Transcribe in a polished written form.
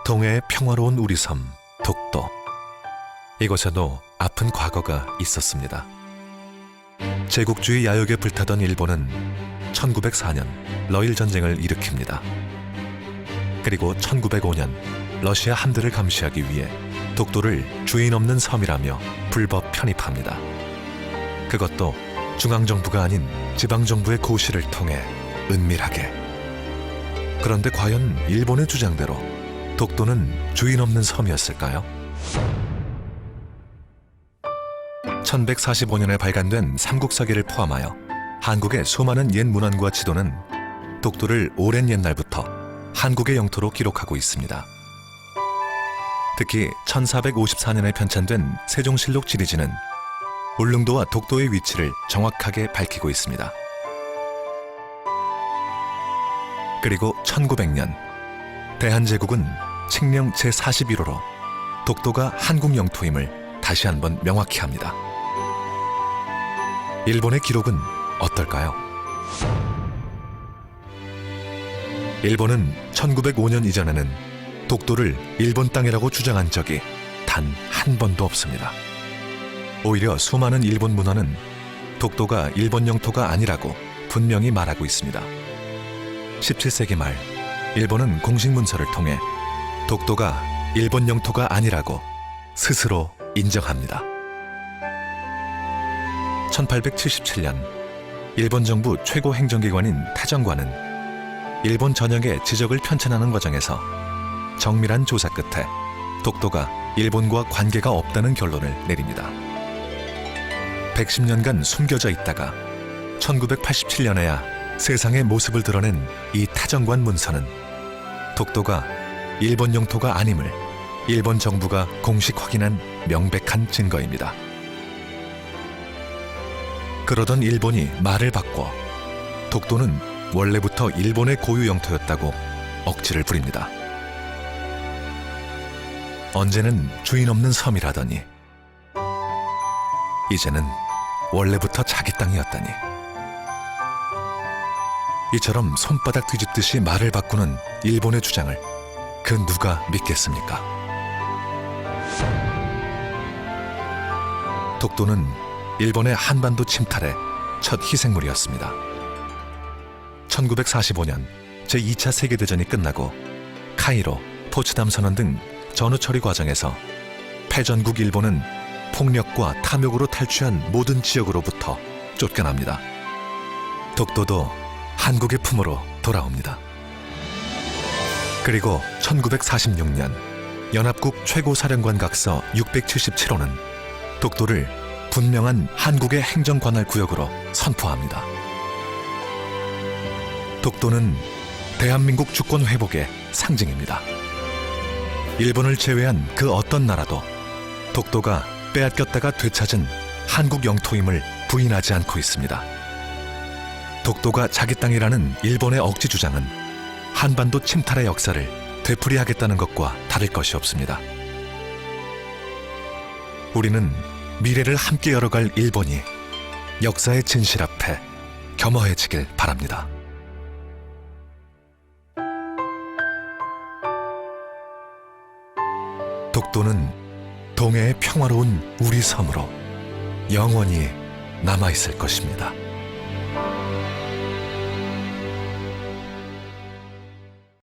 동해의 평화로운 우리 섬 독도. 이곳에도 아픈 과거가 있었습니다. 제국주의 야욕에 불타던 일본은 1904년 러일 전쟁을 일으킵니다. 그리고 1905년 러시아 함대를 감시하기 위해 독도를 주인 없는 섬이라며 불법 편입합니다. 그것도 중앙정부가 아닌 지방정부의 고시를 통해 은밀하게. 그런데 과연 일본의 주장대로 독도는 주인 없는 섬이었을까요? 1145년에 발간된 삼국사기를 포함하여 한국의 수많은 옛 문헌과 지도는 독도를 오랜 옛날부터 한국의 영토로 기록하고 있습니다. 특히 1454년에 편찬된 세종실록 지리지는 울릉도와 독도의 위치를 정확하게 밝히고 있습니다. 그리고 1900년 대한제국은 칙령 제41호로 독도가 한국 영토임을 다시 한번 명확히 합니다. 일본의 기록은 어떨까요? 일본은 1905년 이전에는 독도를 일본 땅이라고 주장한 적이 단 한 번도 없습니다. 오히려 수많은 일본 문헌은 독도가 일본 영토가 아니라고 분명히 말하고 있습니다. 17세기 말 일본은 공식 문서를 통해 독도가 일본 영토가 아니라고 스스로 인정합니다. 1877년 일본 정부 최고 행정기관인 타정관은 일본 전역의 지적을 편찬하는 과정에서 정밀한 조사 끝에 독도가 일본과 관계가 없다는 결론을 내립니다. 110년간 숨겨져 있다가 1987년에야 세상의 모습을 드러낸 이 타정관 문서는 독도가 일본 영토가 아님을 일본 정부가 공식 확인한 명백한 증거입니다. 그러던 일본이 말을 바꿔 독도는 원래부터 일본의 고유 영토였다고 억지를 부립니다. 언제는 주인 없는 섬이라더니 이제는 원래부터 자기 땅이었다니. 이처럼 손바닥 뒤집듯이 말을 바꾸는 일본의 주장을 그 누가 믿겠습니까? 독도는 일본의 한반도 침탈의 첫 희생물이었습니다. 1945년 제2차 세계대전이 끝나고 카이로, 포츠담 선언 등 전후 처리 과정에서 패전국 일본은 폭력과 탐욕으로 탈취한 모든 지역으로부터 쫓겨납니다. 독도도 한국의 품으로 돌아옵니다. 그리고 1946년 연합국 최고사령관 각서 677호는 독도를 분명한 한국의 행정관할 구역으로 선포합니다. 독도는 대한민국 주권 회복의 상징입니다. 일본을 제외한 그 어떤 나라도 독도가 빼앗겼다가 되찾은 한국 영토임을 부인하지 않고 있습니다. 독도가 자기 땅이라는 일본의 억지 주장은 한반도 침탈의 역사를 되풀이하겠다는 것과 다를 것이 없습니다. 우리는 미래를 함께 열어갈 일본이 역사의 진실 앞에 겸허해지길 바랍니다. 독도는 동해의 평화로운 우리 섬으로 영원히 남아있을 것입니다.